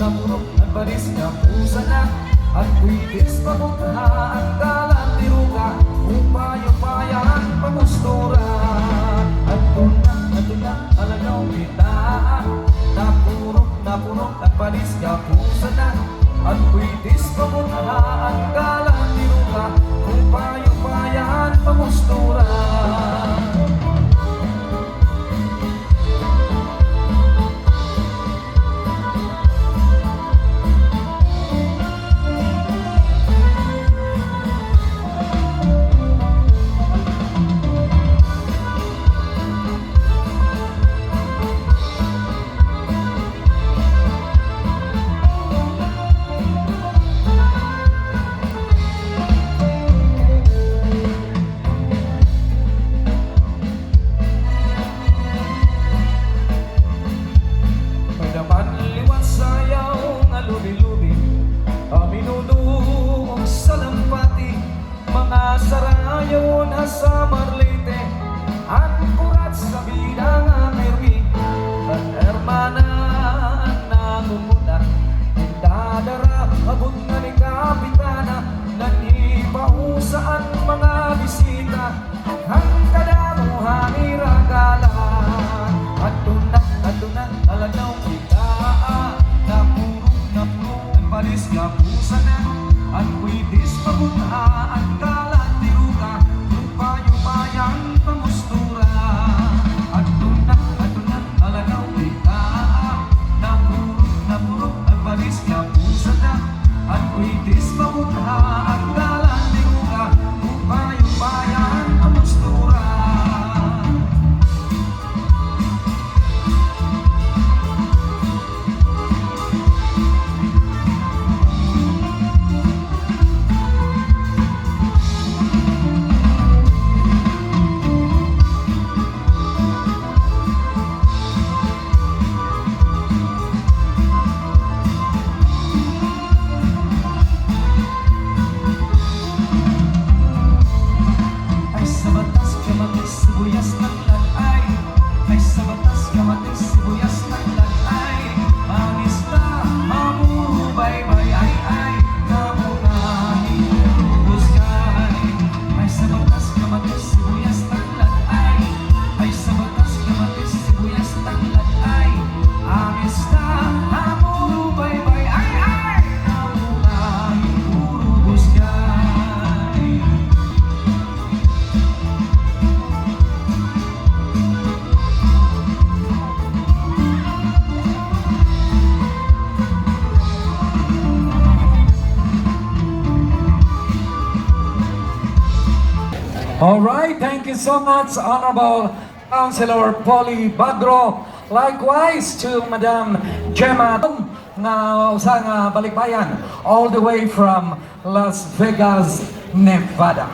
purok at baris nga pusa na at puitis pamukha ang dalang tiruga upayo-payan pamustura at tunang alagaw kita na purok at baris nga pusa na at puitis pamukha ang dalang tiruga upayo-payan pamustura. Sarayon sa Marlite at kurat sa bidang amirmi at hermana na gumuna hindadara abot na ni kapitana nanipausaan mga bisita ang kadamuhan iragala at tunang alagaw kita na purong ang balis nga pusa na at kuidis pabunha ang kala All right, thank you so much, Honorable Councilor Polly Badro. Likewise to Madam Gemma nga usang balikbayan all the way from Las Vegas, Nevada.